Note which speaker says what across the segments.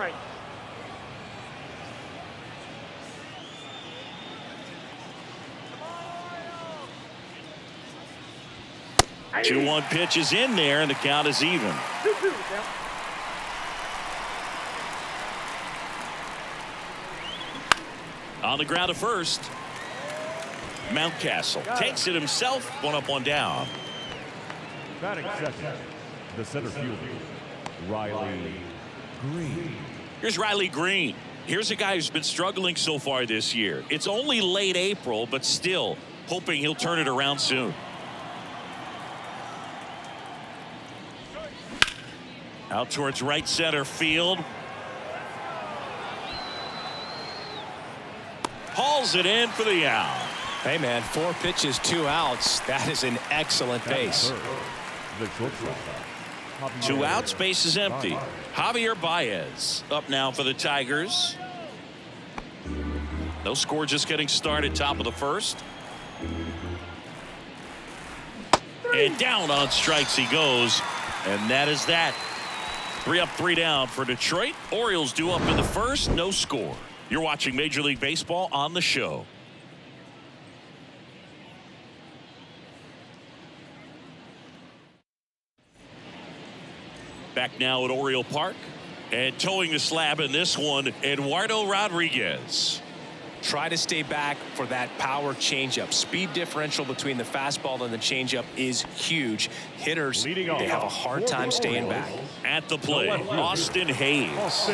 Speaker 1: strike.
Speaker 2: 2-1 pitch is in there, and the count is even.
Speaker 1: 2-2.
Speaker 2: On the ground to first. Mountcastle takes it himself. 1 up, 1 down.
Speaker 3: Batting second, the center fielder, Riley Green.
Speaker 2: Here's Riley Green. Here's a guy who's been struggling so far this year. It's only late April, but still hoping he'll turn it around soon. Out towards right center field. Hauls it in for the out.
Speaker 4: Hey, man, 4 pitches, 2 outs. That is an excellent pace.
Speaker 2: 2 outs, base is empty. Javier Baez up now for the Tigers. No score, just getting started, top of the first. And down on strikes he goes. And that is that. 3 up, 3 down for Detroit. Orioles due up in the first, no score. You're watching Major League Baseball on the show. Back now at Oriole Park, and towing the slab in this one, Eduardo Rodriguez.
Speaker 4: Try to stay back for that power changeup. Speed differential between the fastball and the changeup is huge. Hitters, they have a hard time staying back.
Speaker 2: At the plate, Austin Hayes.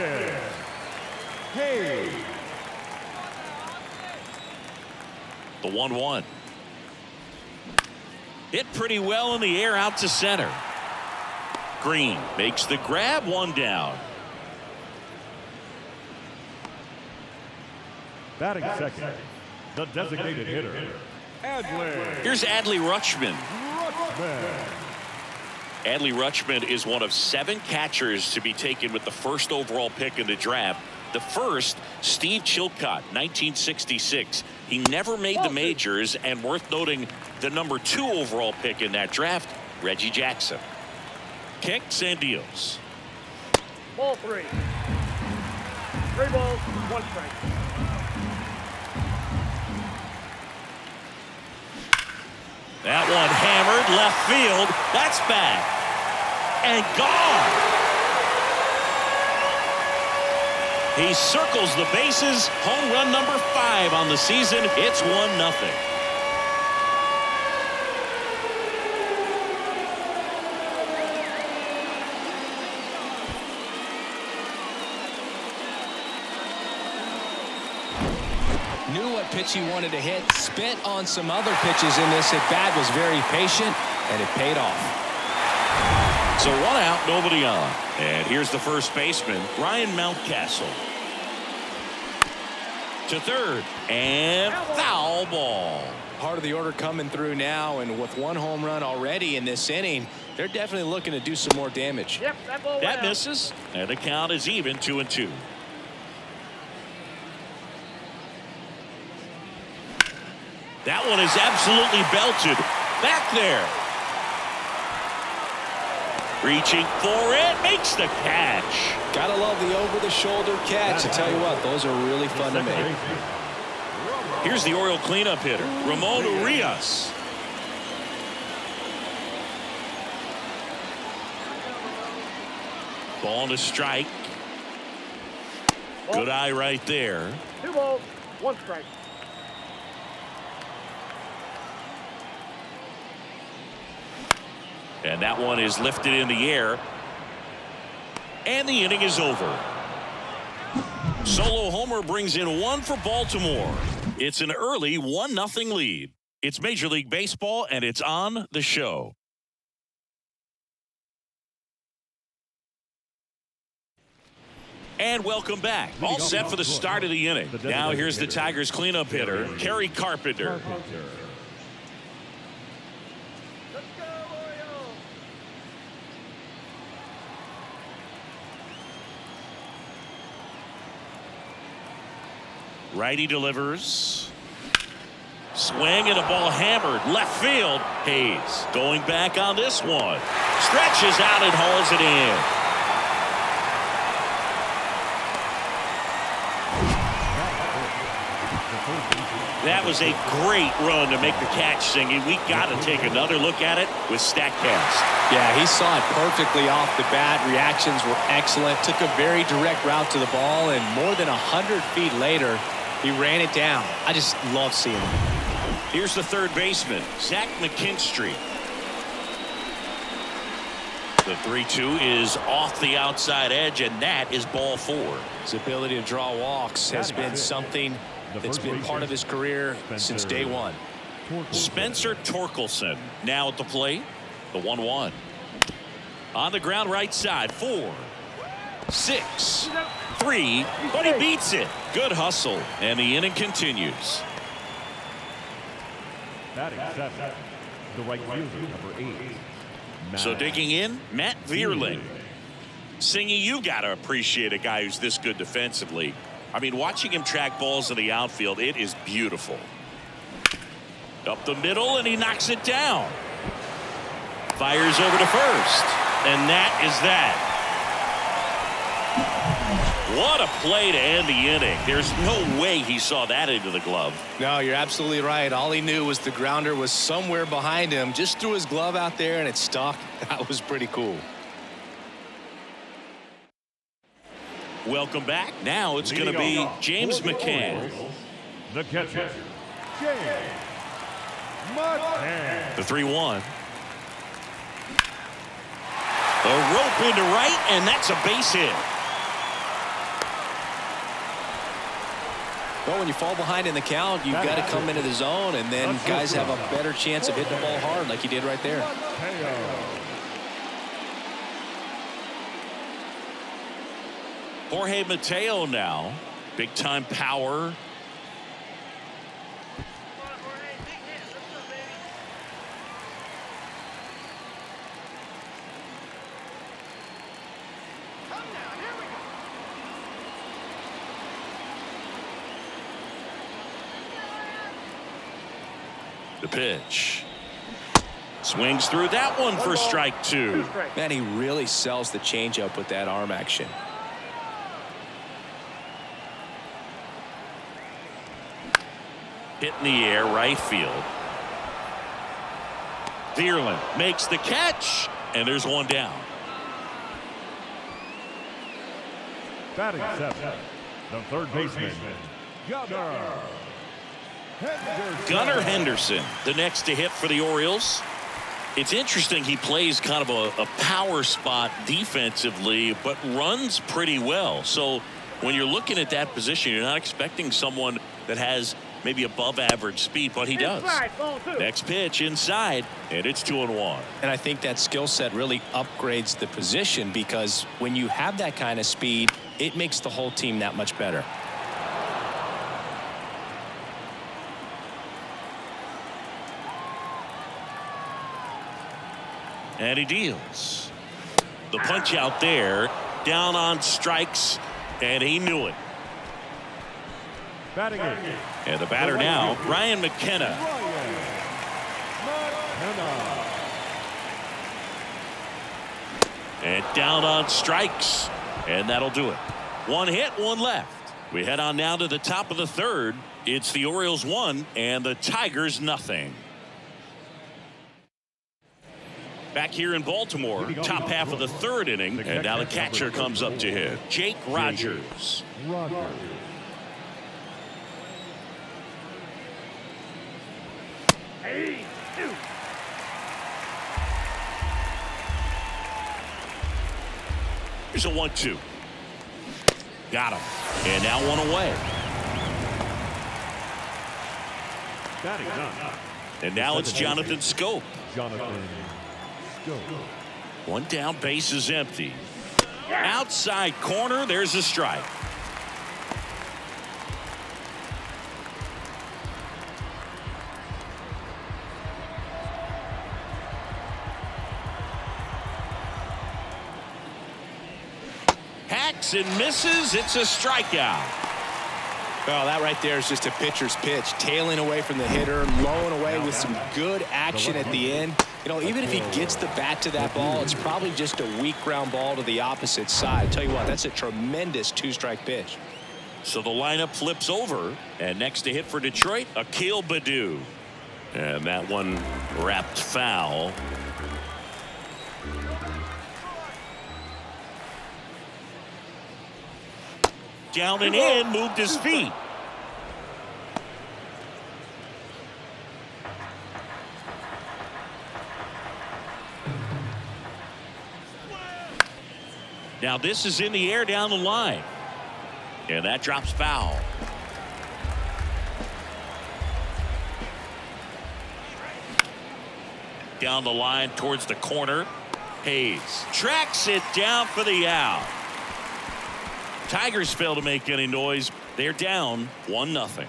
Speaker 2: The 1-1. Hit pretty well in the air out to center. Green makes the grab, 1 down.
Speaker 3: Batting second, the designated hitter, Adley.
Speaker 2: Here's Adley Rutschman. Adley Rutschman is one of 7 catchers to be taken with the first overall pick in the draft. The first, Steve Chilcott, 1966. He never made the majors, and worth noting, the number 2 overall pick in that draft, Reggie Jackson. Kicks and deals.
Speaker 1: Ball 3. 3 balls, 1 strike.
Speaker 2: That one hammered left field. That's back and gone. He circles the bases. Home run number 5 on the season. It's 1-0.
Speaker 4: Knew what pitch he wanted to hit. Spent on some other pitches in this at bat. Was very patient, and it paid off.
Speaker 2: So 1 out, nobody on. And here's the first baseman, Ryan Mountcastle. To third, and foul ball.
Speaker 4: Part of the order coming through now, and with 1 home run already in this inning, they're definitely looking to do some more damage.
Speaker 1: Yep, that ball
Speaker 2: That misses, and the count is even, 2-2. That one is absolutely belted. Back there. Reaching for it. Makes the catch.
Speaker 4: Gotta love the over-the-shoulder catch. I tell you what, those are really fun to make.
Speaker 2: Here's the Oriole cleanup hitter, Ramon Urias. Ball to strike. Good eye right there.
Speaker 1: 2 balls, 1 strike.
Speaker 2: And that one is lifted in the air. And the inning is over. Solo homer brings in 1 for Baltimore. It's an early 1-0 lead. It's Major League Baseball, and it's on the show. And welcome back. All set for the start of the inning. Now here's the Tigers cleanup hitter, Kerry Carpenter. Righty delivers. Swing and a ball hammered left field. Hayes going back on this one. Stretches out and hauls it in. That was a great run to make the catch, Singing. We got to take another look at it with StatCast.
Speaker 4: Yeah, he saw it perfectly off the bat. Reactions were excellent. Took a very direct route to the ball, and more than 100 feet later, he ran it down. I just love seeing it.
Speaker 2: Here's the third baseman, Zach McKinstry. The 3-2 is off the outside edge, and that is ball 4.
Speaker 4: His ability to draw walks has been something that's been part of his career since day one.
Speaker 2: Spencer Torkelson now at the plate. The 1-1. On the ground right side. 4, 6, 3, but he beats it. Good hustle, and the inning continues.
Speaker 3: Batting 7, the right fielder, number 8.
Speaker 2: So digging in, Matt Vierling. Singing, you got to appreciate a guy who's this good defensively. I mean, watching him track balls in the outfield, it is beautiful. Up the middle, and he knocks it down. Fires over to first, and that is that. What a play to end the inning. There's no way he saw that into the glove.
Speaker 4: No, you're absolutely right. All he knew was the grounder was somewhere behind him. Just threw his glove out there, and it stuck. That was pretty cool.
Speaker 2: Welcome back. Now it's going to be James McCann.
Speaker 3: The catcher, James McCann.
Speaker 2: The 3-1. The rope into right, and that's a base hit.
Speaker 4: Well, when you fall behind in the count, you've got to come into the zone, and then guys have a better chance of hitting the ball hard like he did right there.
Speaker 2: Jorge Mateo now. Big time power. The pitch. Swings through that one for strike 2.
Speaker 4: Man, he really sells the changeup with that arm action.
Speaker 2: Hit in the air, right field. Vierling makes the catch, and there's one down.
Speaker 3: Batting 7, the third baseman,
Speaker 2: Gunnar Henderson, the next to hit for the Orioles. It's interesting, he plays kind of a power spot defensively, but runs pretty well. So when you're looking at that position, you're not expecting someone that has maybe above average speed, but he does. Next pitch inside, and it's 2-1.
Speaker 4: And I think that skill set really upgrades the position, because when you have that kind of speed, it makes the whole team that much better.
Speaker 2: And he deals. The punch out there, down on strikes, and he knew it.
Speaker 3: Batting 8.
Speaker 2: And the batter now, Ryan McKenna. And down on strikes, and that'll do it. One hit, one left. We head on now to the top of the third. It's the Orioles 1 and the Tigers nothing. Back here in Baltimore, top half of the third inning, and now the catcher comes up to hit. Jake Rogers. Here's a 1-2. Got him. And now one away. And now it's Jonathan Scope. One down, base is empty. Outside corner, there's a strike. Hacks and misses. It's a strikeout.
Speaker 4: Well, that right there is just a pitcher's pitch. Tailing away from the hitter, lowing away with some good action at the end. You know, even if he gets the bat to that ball, it's probably just a weak ground ball to the opposite side. Tell you what, that's a tremendous two-strike pitch.
Speaker 2: So the lineup flips over, and next to hit for Detroit, Akil Baddoo. And that one wrapped foul. Down and in, moved his feet. Now this is in the air down the line. And that drops foul. Down the line towards the corner. Hayes tracks it down for the out. Tigers fail to make any noise. They're down 1-0.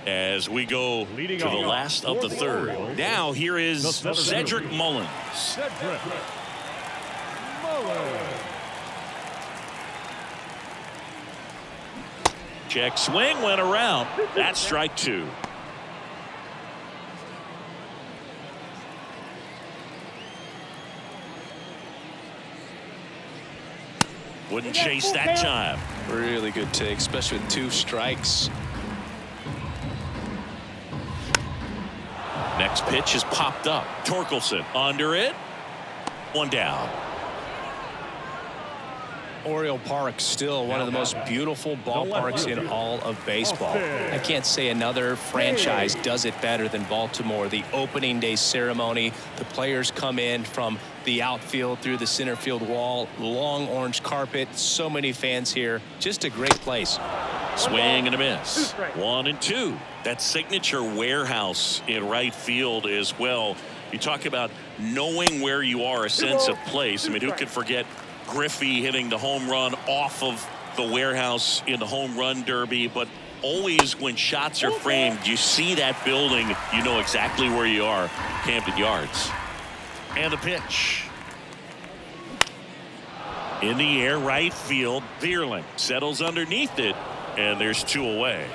Speaker 2: As we go to the last of the third. Now here is Cedric Mullins.
Speaker 3: Cedric Mullins.
Speaker 2: Check swing went around. That's strike 2. Wouldn't chase that time.
Speaker 4: Really good take, especially with 2 strikes.
Speaker 2: Next pitch is popped up. Torkelson under it. 1 down.
Speaker 4: Oriole Park still one of the most beautiful ballparks in all of baseball. I can't say another franchise does it better than Baltimore. The opening day ceremony, the players come in from the outfield through the center field wall, long orange carpet, so many fans here. Just a great place.
Speaker 2: Swing and a miss. 1-2. That signature warehouse in right field as well. You talk about knowing where you are, a sense of place. I mean, who could forget Griffey hitting the home run off of the warehouse in the home run derby? But always when shots are framed, you see that building, you know exactly where you are. Camden Yards. And the pitch. In the air, right field. Vierling settles underneath it, and there's 2 away.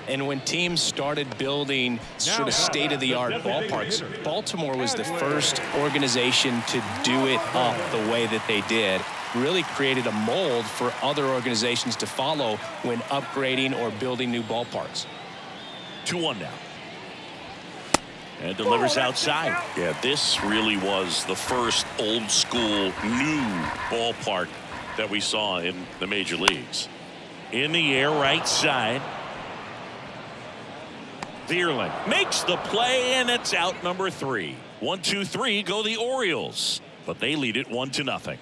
Speaker 4: And when teams started building sort of state-of-the-art ballparks, Baltimore was the first organization to do it up the way that they did. Really created a mold for other organizations to follow when upgrading or building new ballparks.
Speaker 2: 2-1 now. And delivers outside. Yeah, this really was the first old school new ballpark that we saw in the major leagues. In the air, right side. Vierling makes the play, and it's out number 3. 1-2-3 go the Orioles, but they lead it 1-0.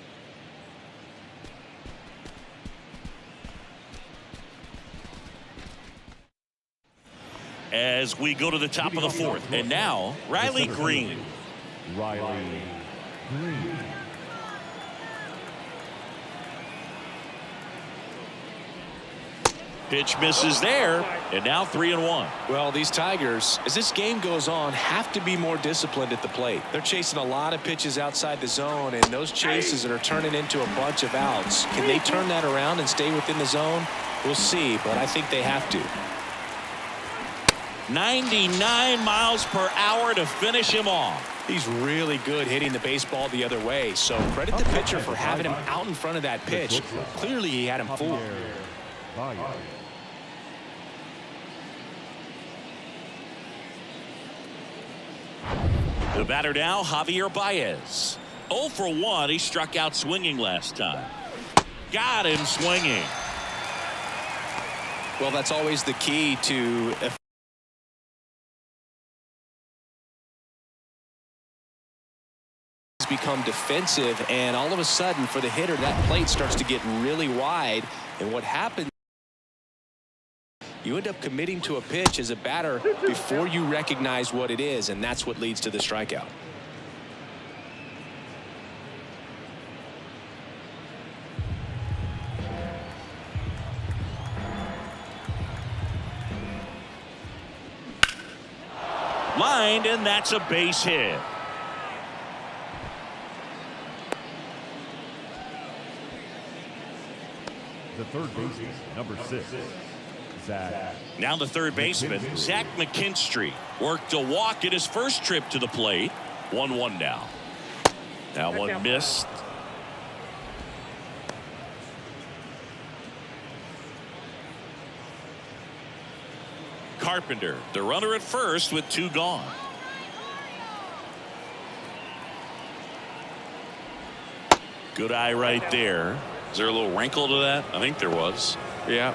Speaker 2: As we go to the top of the 4th, and now Riley Green.
Speaker 3: Riley Green.
Speaker 2: Pitch misses there, and now 3-1.
Speaker 4: Well, these Tigers, as this game goes on, have to be more disciplined at the plate. They're chasing a lot of pitches outside the zone, and those chases that are turning into a bunch of outs. Can they turn that around and stay within the zone? We'll see, but I think they have to.
Speaker 2: 99 miles per hour to finish him off.
Speaker 4: He's really good hitting the baseball the other way, so credit the pitcher for having him out in front of that pitch. Clearly, he had him fooled.
Speaker 2: The batter now, Javier Baez. 0 for 1. He struck out swinging last time. Got him swinging.
Speaker 4: Well, that's always the key to become defensive, and all of a sudden for the hitter that plate starts to get really wide, and what happens, you end up committing to a pitch as a batter before you recognize what it is, and that's what leads to the strikeout.
Speaker 2: Lined, and that's a base hit.
Speaker 3: The third baseman, number 6,
Speaker 2: Now the third baseman, Zach McKinstry, worked a walk in his first trip to the plate. 1-1 now. That one missed. Carpenter, the runner at first with 2 gone. Good eye right there. Is there a little wrinkle to that? I think there was.
Speaker 4: Yeah.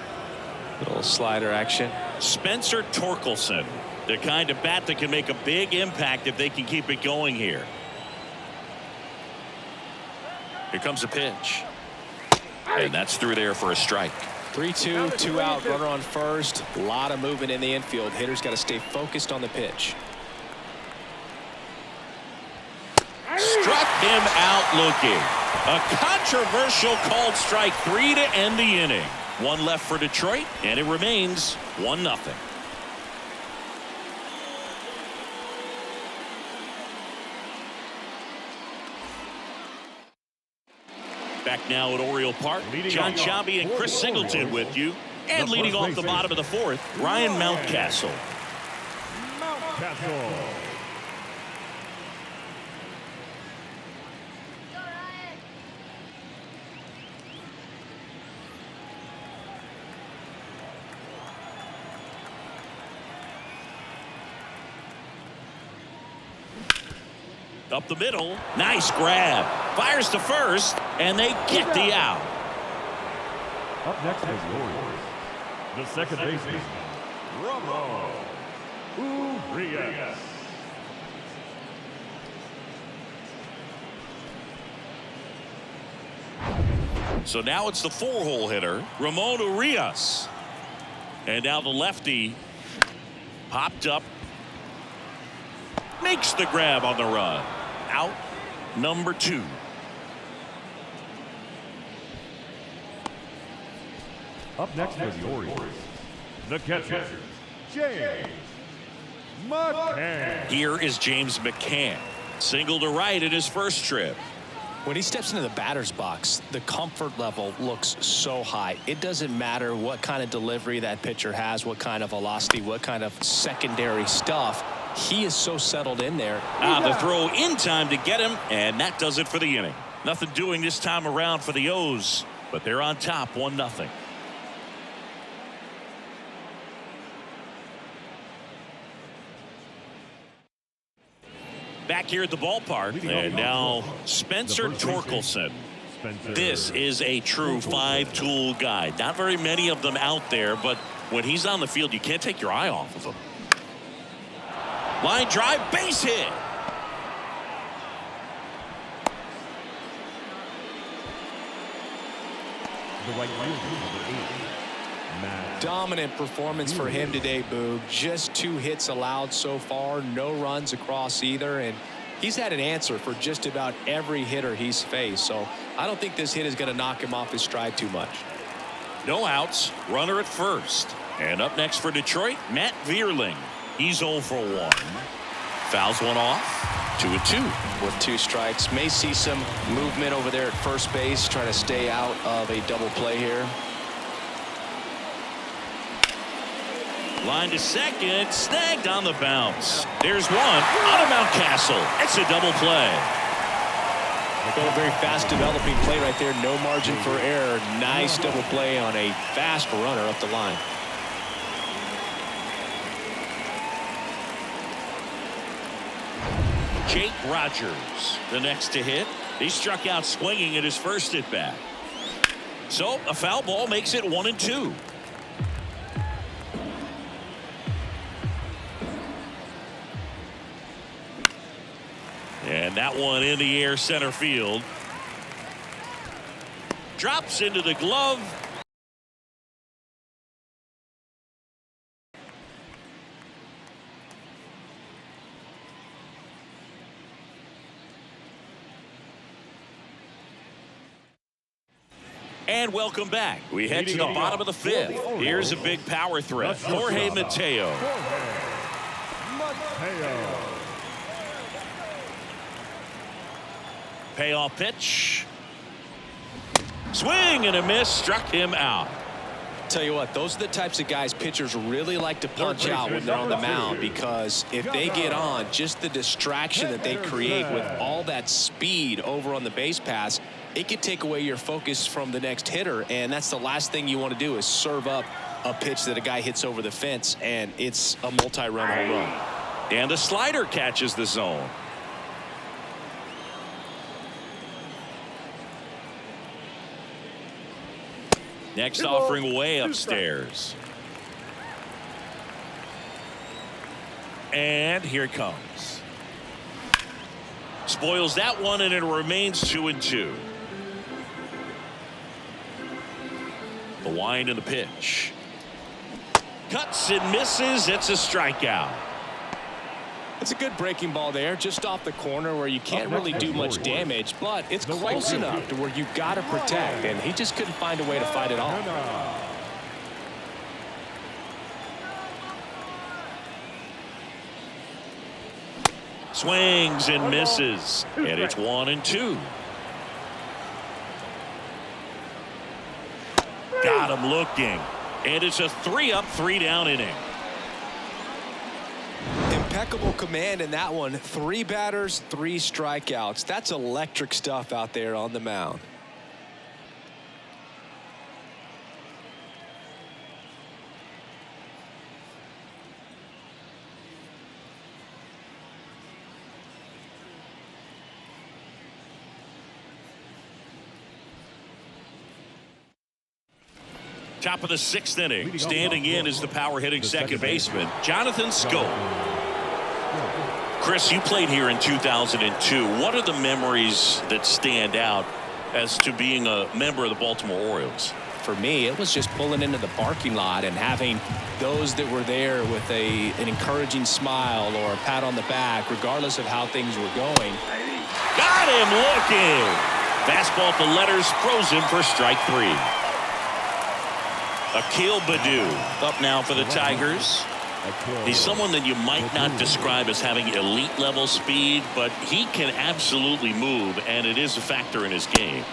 Speaker 4: Little slider action.
Speaker 2: Spencer Torkelson, the kind of bat that can make a big impact if they can keep it going here. Here comes a pitch. And that's through there for a strike.
Speaker 4: 3-2, 2 out, runner on first. A lot of movement in the infield. Hitter's got to stay focused on the pitch.
Speaker 2: Struck him out looking. A controversial called strike 3 to end the inning. 1 left for Detroit, and it remains 1-0. Back now at Oriole Park, John Chabi and Chris Singleton with you. And leading off the bottom of the 4th, Ryan Mountcastle. Up the middle, nice grab, fires to first, and they get the out.
Speaker 3: Up next is the Orioles. The second baseman, Run MLB.
Speaker 2: So now it's the 4-hole hitter, Ramon Urias. And now the lefty popped up, makes the grab on the run. Out number 2.
Speaker 3: Up next for the Orioles, the catcher, James McCann.
Speaker 2: Here is James McCann. Single to right in his first trip.
Speaker 4: When he steps into the batter's box, the comfort level looks so high. It doesn't matter what kind of delivery that pitcher has, what kind of velocity, what kind of secondary stuff. He is so settled in there.
Speaker 2: The throw in time to get him, and that does it for the inning. Nothing doing this time around for the O's, but they're on top 1-0. Back here at the ballpark, and now Spencer Torkelson. This is a true 5-tool guy. Not very many of them out there, but when he's on the field, you can't take your eye off of him. Line drive, base hit.
Speaker 4: Dominant performance for him today, Boog. Just 2 hits allowed so far, no runs across either, and he's had an answer for just about every hitter he's faced. So I don't think this hit is going to knock him off his stride too much.
Speaker 2: No outs, runner at first. And up next for Detroit, Matt Vierling. He's 0 for 1. Fouls one off. 2-2.
Speaker 4: With 2 strikes, may see some movement over there at first base, trying to stay out of a double play here.
Speaker 2: Line to second, snagged on the bounce. There's one out of Mountcastle. It's a double play.
Speaker 4: Well, a very fast developing play right there. No margin for error. Nice double play on a fast runner up the line.
Speaker 2: Jake Rogers, the next to hit. He struck out swinging at his first at bat. So a foul ball makes it 1-2. And that one in the air center field. Drops into the glove. And welcome back. We head to the bottom of the 5th. Here's a big power threat. Jorge Mateo. Payoff pitch. Swing and a miss. Struck him out.
Speaker 4: Tell you what, those are the types of guys pitchers really like to punch out when they're on the mound, because if they get on, just the distraction that they create with all that speed over on the base paths, it could take away your focus from the next hitter, and that's the last thing you want to do is serve up a pitch that a guy hits over the fence, and it's a multi-run home run.
Speaker 2: And the slider catches the zone. Next offering way upstairs. And here it comes. Spoils that one, and it remains 2-2. The wind and the pitch. Cuts and misses. It's a strikeout.
Speaker 4: It's a good breaking ball there, just off the corner where you can't really do much damage, but it's close enough to where you've got to protect, and he just couldn't find a way to fight it off.
Speaker 2: Swings and misses, and it's 1-2. Got him looking, and it's a 3-up, 3-down inning.
Speaker 4: Impeccable command in that one. 3 batters, 3 strikeouts. That's electric stuff out there on the mound.
Speaker 2: Top of the 6th inning. Standing in is the power hitting second baseman, Jonathan Schoop. Chris, you played here in 2002. What are the memories that stand out as to being a member of the Baltimore Orioles?
Speaker 4: For me, it was just pulling into the parking lot and having those that were there with an encouraging smile or a pat on the back, regardless of how things were going.
Speaker 2: Got him looking. Fastball at the letters, frozen for strike 3. Akil Baddoo up now for the Tigers. He's someone that you might not describe as having elite level speed, but he can absolutely move, and it is a factor in his game.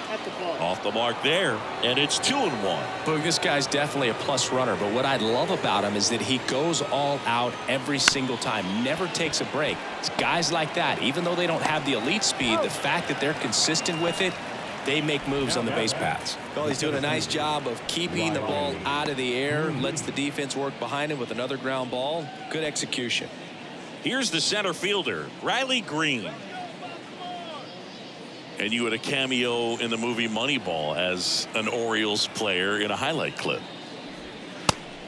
Speaker 2: Off the mark there, and it's 2-1.
Speaker 4: Boog, this guy's definitely a plus runner, but what I love about him is that he goes all out every single time, never takes a break. It's guys like that, even though they don't have the elite speed, the fact that they're consistent with it, they make moves on the base paths. Well, he's doing a nice job of keeping the ball out of the air, lets the defense work behind him with another ground ball. Good execution.
Speaker 2: Here's the center fielder, Riley Green. And you had a cameo in the movie Moneyball as an Orioles player in a highlight clip.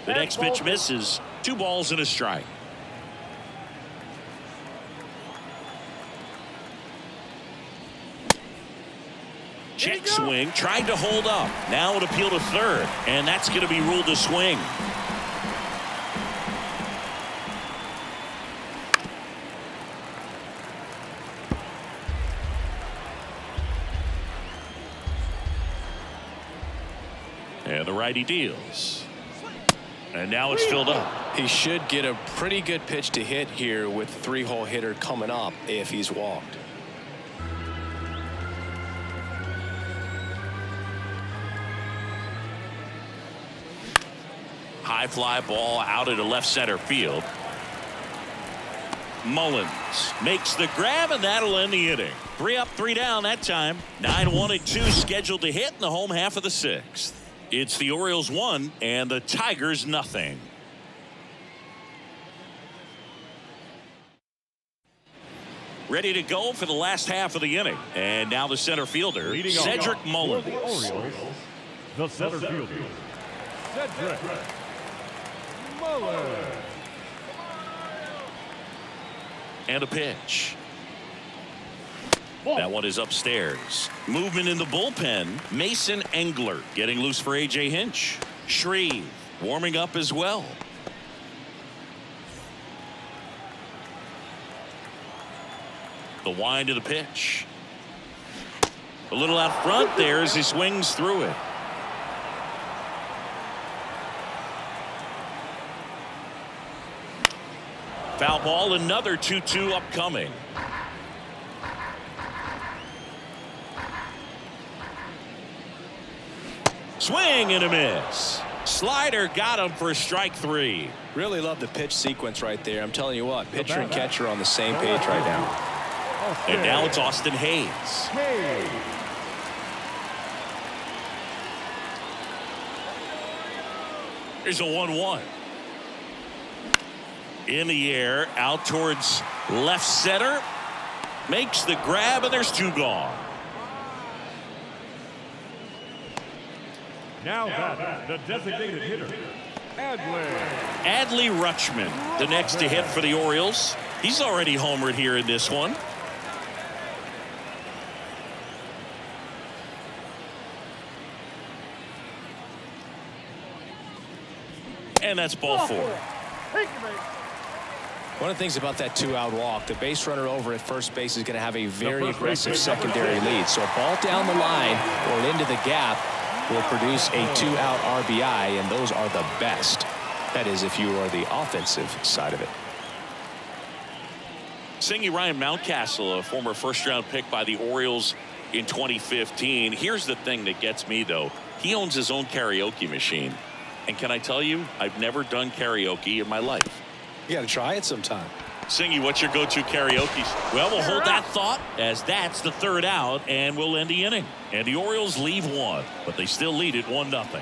Speaker 2: The next pitch misses. 2 balls and a strike. Check swing, tried to hold up. Now an appeal to third, and that's going to be ruled a swing. And the righty deals. And now it's filled up.
Speaker 4: He should get a pretty good pitch to hit here with 3-hole hitter coming up if he's walked.
Speaker 2: High fly ball out into left center field. Mullins makes the grab, and that'll end the inning. 3 up, 3 down that time. 9-1-2 scheduled to hit in the home half of the 6th. It's the Orioles 1 and the Tigers nothing. Ready to go for the last half of the inning. And now the center fielder, Cedric Mullins.
Speaker 3: The center fielder, Cedric Mullins.
Speaker 2: And a pitch. That one is upstairs. Movement in the bullpen. Mason Engler getting loose for A.J. Hinch. Shreve warming up as well. The wind of the pitch. A little out front there as he swings through it. Foul ball, another 2-2 upcoming. Swing and a miss. Slider got him for strike 3.
Speaker 4: Really love the pitch sequence right there. I'm telling you what, pitcher and catcher are on the same page right now.
Speaker 2: And now it's Austin Hayes. Here's a 1-1. In the air, out towards left center. Makes the grab, and there's 2 gone.
Speaker 3: Now back, the designated hitter,
Speaker 2: Adley Rutschman, the next to hit for the Orioles. He's already homered here in this one. And that's ball 4.
Speaker 4: One of the things about that 2-out walk, the base runner over at first base is going to have a very aggressive secondary lead. So a ball down the line or into the gap will produce a 2-out RBI, and those are the best. That is, if you are the offensive side of it.
Speaker 2: Singing Ryan Mountcastle, a former first-round pick by the Orioles in 2015. Here's the thing that gets me, though. He owns his own karaoke machine. And can I tell you, I've never done karaoke in my life.
Speaker 4: You got to try it sometime.
Speaker 2: Singy, what's your go-to karaoke? Well, we'll hold that thought as that's the 3rd out, and we'll end the inning. And the Orioles leave 1, but they still lead it 1-0.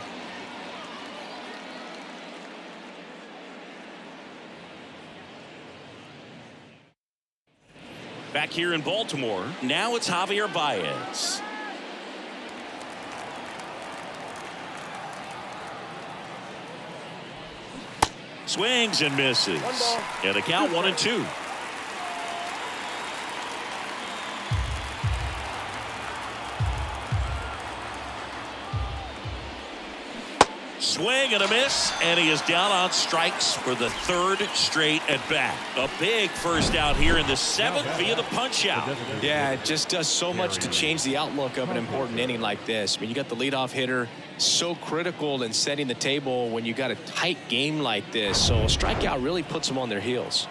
Speaker 2: Back here in Baltimore, now it's Javier Baez. Swings and misses. And the count 1-2. Swing and a miss, and he is down on strikes for the 3rd straight at bat. A big first out here in the 7th via the punch out.
Speaker 4: Yeah, it just does so much to change the outlook of an important inning like this. I mean, you got the leadoff hitter, so critical in setting the table when you got a tight game like this. So a strikeout really puts them on their heels.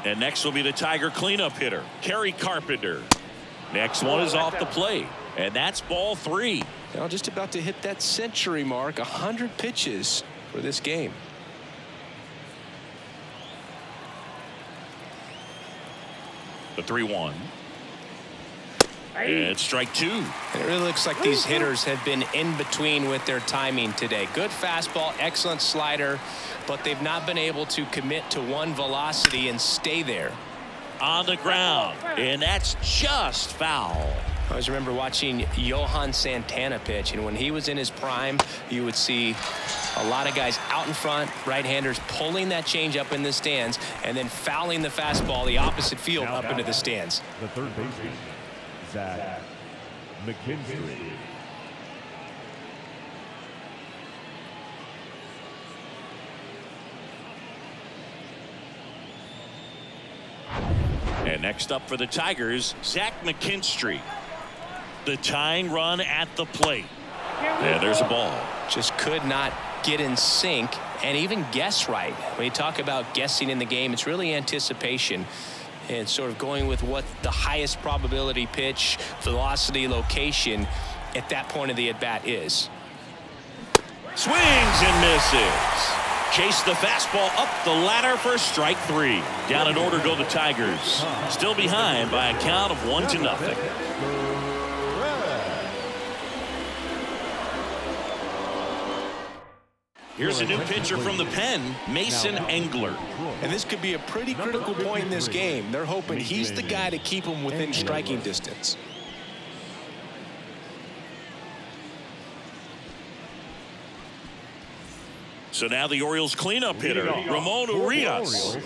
Speaker 2: And next will be the Tiger cleanup hitter, Kerry Carpenter. Next one is off the plate, and that's ball 3.
Speaker 4: Now just about to hit that century mark, 100 pitches for this game.
Speaker 2: The 3-1. And strike 2.
Speaker 4: And it really looks like these hitters have been in between with their timing today. Good fastball, excellent slider, but they've not been able to commit to one velocity and stay there.
Speaker 2: On the ground, and that's just foul.
Speaker 4: I always remember watching Johan Santana pitch, and when he was in his prime, you would see a lot of guys out in front, right-handers pulling that change up in the stands and then fouling the fastball the opposite field up into the stands.
Speaker 3: The third baseman, Zach McKinstry.
Speaker 2: And next up for the Tigers, Zach McKinstry. The tying run at the plate. And there's a ball.
Speaker 4: Just could not get in sync and even guess right. When you talk about guessing in the game, it's really anticipation and sort of going with what the highest probability pitch, velocity, location at that point of the at-bat is.
Speaker 2: Swings and misses. Chase the fastball up the ladder for strike 3. Down in order go the Tigers. Still behind by a count of 1-0. Here's a new pitcher from the pen, Mason Engler.
Speaker 4: And this could be a pretty critical point in this game. They're hoping he's the guy to keep them within striking distance.
Speaker 2: So now the Orioles cleanup hitter, Ramon Urias.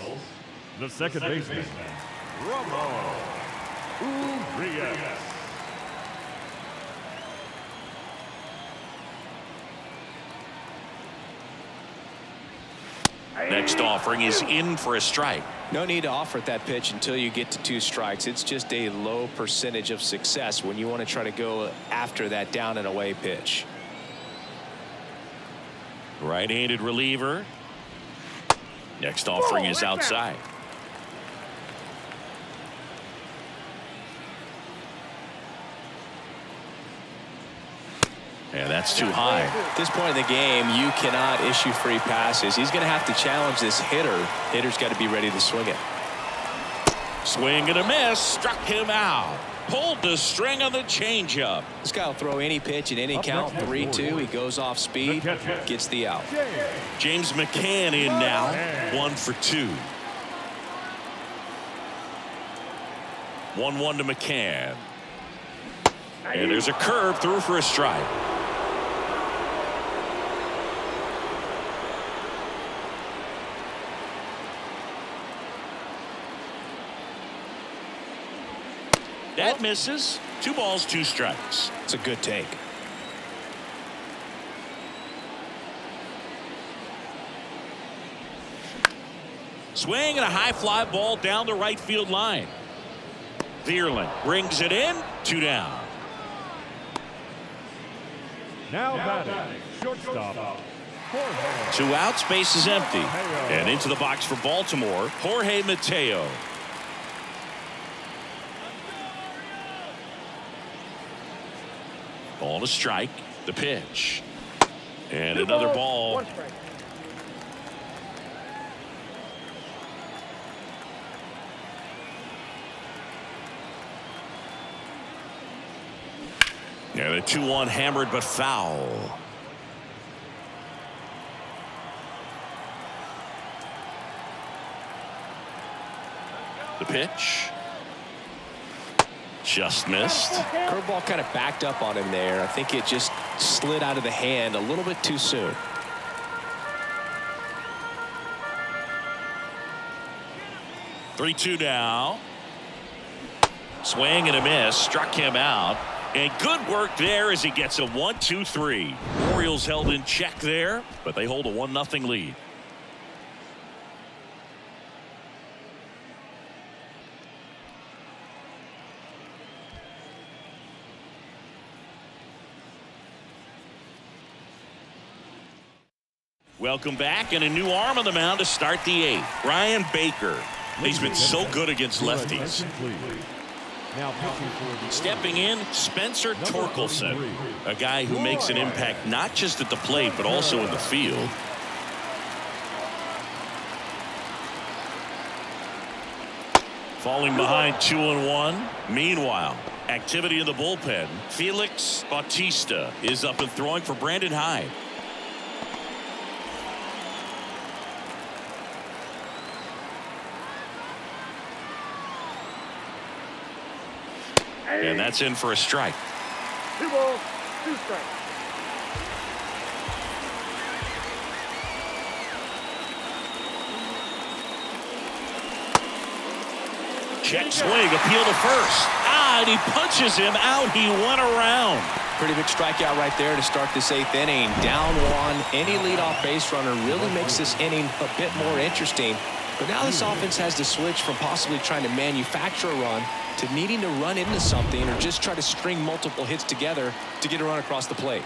Speaker 3: The second baseman, Ramon Urias.
Speaker 2: Next offering is in for a strike.
Speaker 4: No need to offer that pitch until you get to 2 strikes. It's just a low percentage of success when you want to try to go after that down and away pitch.
Speaker 2: Right-handed reliever. Next offering is outside. And that's too high.
Speaker 4: At this point in the game, you cannot issue free passes. He's going to have to challenge this hitter. Hitter's got to be ready to swing it.
Speaker 2: Swing and a miss. Struck him out. Pulled the string on the changeup.
Speaker 4: This guy will throw any pitch at any count. 3-2. He goes off speed. Gets the out.
Speaker 2: James McCann in now. 1 for 2. 1-1 to McCann. And there's a curve through for a strike. That misses. 2 balls, 2 strikes.
Speaker 4: It's a good take.
Speaker 2: Swing and a high fly ball down the right field line. Vierling brings it in. 2 down.
Speaker 3: Now batting, shortstop.
Speaker 2: 2 outs, base is empty. And into the box for Baltimore, Jorge Mateo. Ball to strike. The pitch. And another ball.
Speaker 1: 1 strike.
Speaker 2: And a 2-1 hammered but foul. The pitch. Just missed.
Speaker 4: Curveball kind of backed up on him there. I think it just slid out of the hand a little bit too soon.
Speaker 2: Three-two now. Swing and a miss. Struck him out. And good work there as he gets a 1-2-3. Orioles held in check there, but they hold a 1-0 lead. Welcome back, and a new arm on the mound to start the 8th. Brian Baker. He's been so good against lefties.
Speaker 3: Now
Speaker 2: Stepping in, Spencer Torkelson, a guy who makes an impact not just at the plate but also in the field. Falling behind 2-1. Meanwhile, activity in the bullpen. Felix Bautista is up and throwing for Brandon Hyde. And that's in for a strike.
Speaker 1: 2 balls, 2 strikes.
Speaker 2: Check swing, appeal to first. And he punches him out. He went around.
Speaker 4: Pretty big strikeout right there to start this 8th inning. Down 1. Any leadoff base runner really makes this inning a bit more interesting. But now this offense has to switch from possibly trying to manufacture a run to needing to run into something or just try to string multiple hits together to get a run across the plate.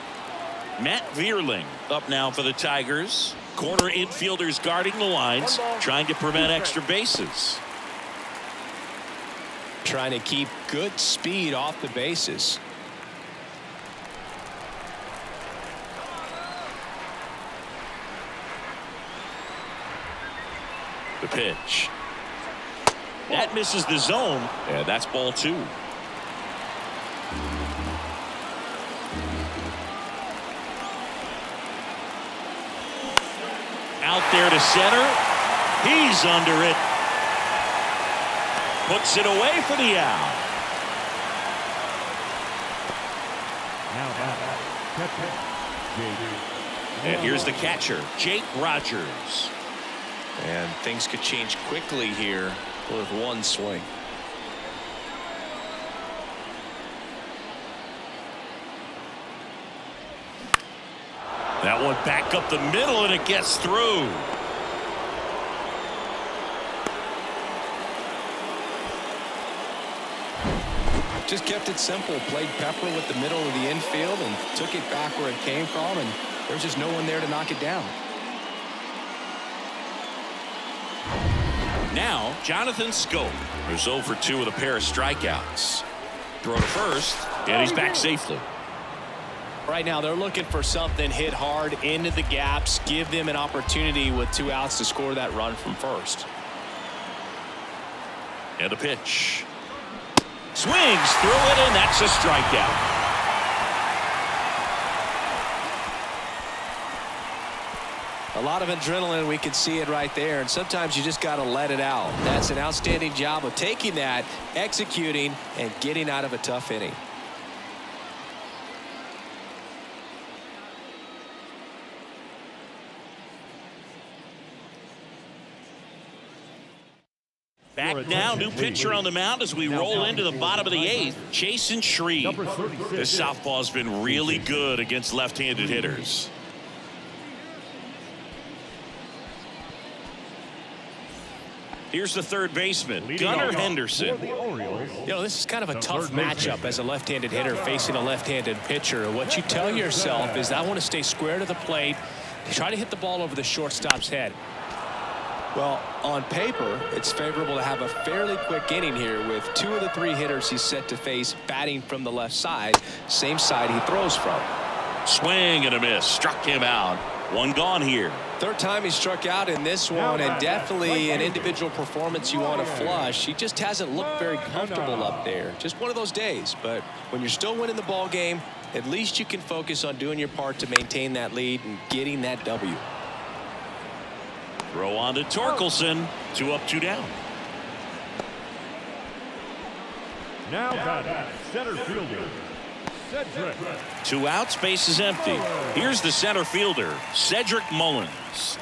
Speaker 2: Matt Vierling up now for the Tigers. Corner infielders guarding the lines, trying to prevent extra bases.
Speaker 4: Trying to keep good speed off the bases.
Speaker 2: The pitch. That misses the zone, and that's ball 2. Out there to center. He's under it. Puts it away for the out.
Speaker 3: Now batting, catcher,
Speaker 2: And here's the catcher, Jake Rogers.
Speaker 4: And things could change quickly here with 1 swing.
Speaker 2: That one back up the middle, and it gets through.
Speaker 4: Just kept it simple. Played pepper with the middle of the infield and took it back where it came from, and there's just no one there to knock it down.
Speaker 2: Now, Jonathan Scope, who's 0 for 2 with a pair of strikeouts. Throw to first, and he's back safely.
Speaker 4: Right now, they're looking for something hit hard into the gaps, give them an opportunity with 2 outs to score that run from first.
Speaker 2: And a pitch. Swings through it, and that's a strikeout.
Speaker 4: A lot of adrenaline, we can see it right there, and sometimes you just got to let it out. That's an outstanding job of taking that, executing, and getting out of a tough inning.
Speaker 2: Back now, new pitcher on the mound as we roll into the bottom of the 8th. Jason Shreve. This southpaw's been really good against left-handed hitters. Here's the third baseman, Gunnar Henderson.
Speaker 4: You know, this is kind of a tough matchup as a left-handed hitter facing a left-handed pitcher. What you tell yourself is, I want to stay square to the plate, try to hit the ball over the shortstop's head. Well, on paper, it's favorable to have a fairly quick inning here with 2 of the 3 hitters he's set to face batting from the left side, same side he throws from.
Speaker 2: Swing and a miss, struck him out. 1 gone here.
Speaker 4: Third time he struck out in this one, and definitely an individual performance you want to flush. He just hasn't looked very comfortable up there. Just one of those days. But when you're still winning the ball game, at least you can focus on doing your part to maintain that lead and getting that W.
Speaker 2: Throw on to Torkelson. 2 up, 2 down.
Speaker 3: Now batting, center fielder, Cedric.
Speaker 2: 2 outs, base is empty. Here's the center fielder, Cedric Mullins.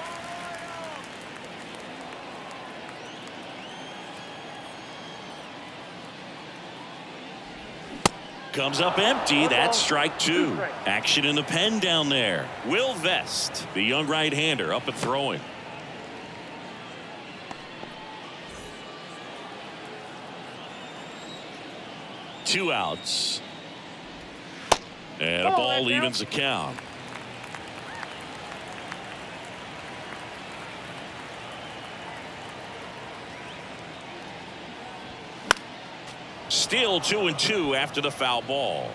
Speaker 2: Comes up empty. That's strike 2. Action in the pen down there. Will Vest, the young right-hander, up and throwing. Two outs. And a ball evens the count. Still 2-2 after the foul ball.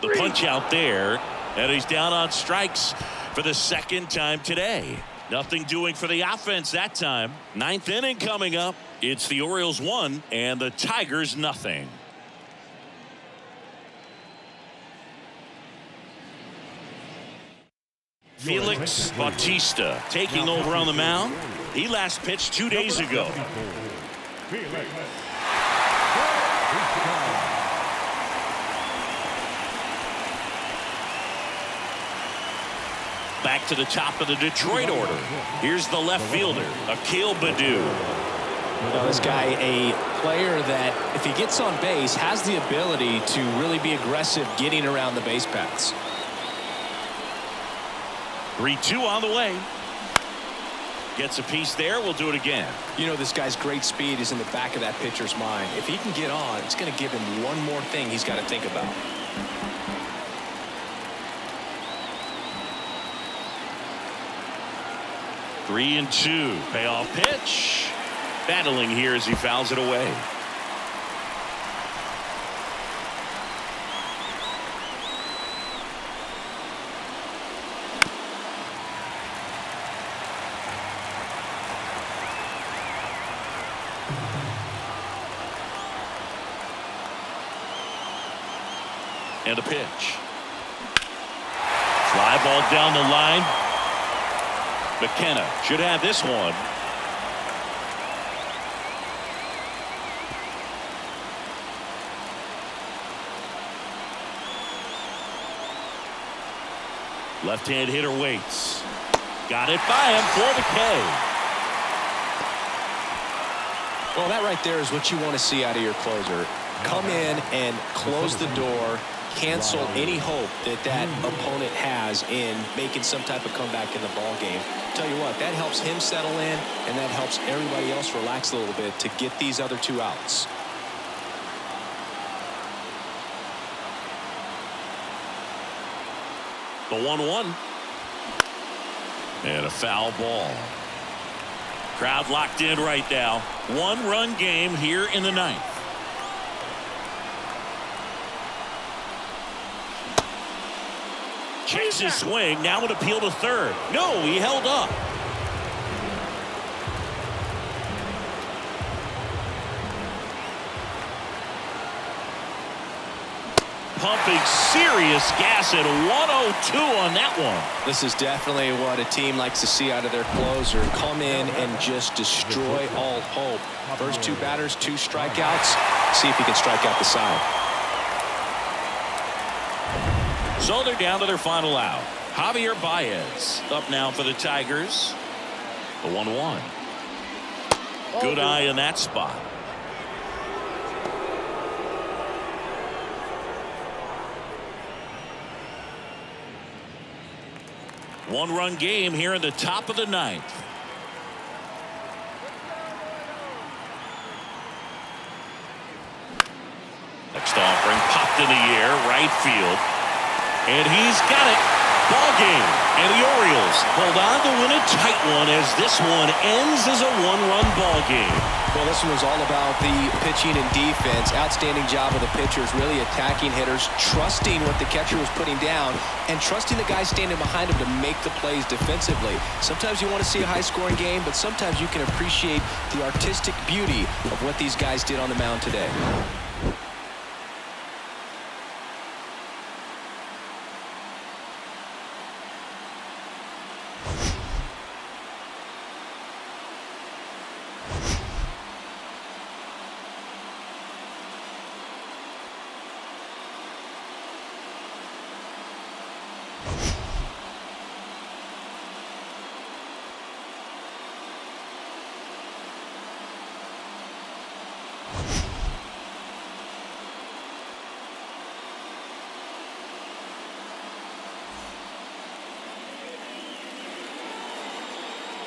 Speaker 2: The punch out there, and he's down on strikes for the 2nd time today. Nothing doing for the offense that time. 9th inning coming up. It's the Orioles 1 and the Tigers nothing. Felix Bautista taking over on the mound. He last pitched 2 days ago. Back to the top of the Detroit order. Here's the left fielder, Akil Baddoo.
Speaker 4: Now, this guy, a player that, if he gets on base, has the ability to really be aggressive getting around the base paths.
Speaker 2: 3-2 on the way. Gets a piece there. We'll do it again.
Speaker 4: You know, this guy's great speed is in the back of that pitcher's mind. If he can get on, it's going to give him one more thing he's got to think about.
Speaker 2: Three and 2. Payoff pitch. Battling here as he fouls it away. And a pitch. Fly ball down the line. McKenna should have this one. Left-hand hitter waits. Got it by him for the K.
Speaker 4: Well, that right there is what you want to see out of your closer. Come in and close the door. Cancel any hope that that opponent has in making some type of comeback in the ball game. Tell you what, that helps him settle in, and that helps everybody else relax a little bit to get these other 2 outs.
Speaker 2: The 1-1. And a foul ball. Crowd locked in right now. 1-run game here in the 9th. Takes his swing. Now an appeal to third. No, he held up. Pumping serious gas at 102 on that one.
Speaker 4: This is definitely what a team likes to see out of their closer. Come in and just destroy all hope. First 2 batters, 2 strikeouts. See if he can strike out the side.
Speaker 2: So they're down to their final out. Javier Baez up now for the Tigers. The 1-1. Good eye in that spot. One-run game here in the top of the 9th. Next offering popped in the air, right field. And he's got it. Ball game. And the Orioles hold on to win a tight one as this one ends as a 1-run ball game.
Speaker 4: Well, this one was all about the pitching and defense. Outstanding job of the pitchers, really attacking hitters, trusting what the catcher was putting down, and trusting the guy standing behind him to make the plays defensively. Sometimes you want to see a high-scoring game, but sometimes you can appreciate the artistic beauty of what these guys did on the mound today.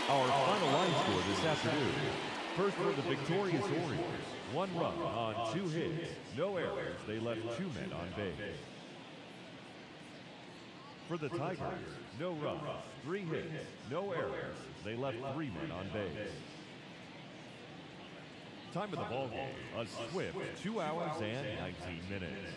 Speaker 3: Our final line score this afternoon. First for the victorious Orioles. 1 run on 2 hits. No errors. They left 2 men on base. For the Tigers, no runs, 3 hits, no errors. They left 3 men on base. Time of the ball game, a swift 2 hours and 19 minutes.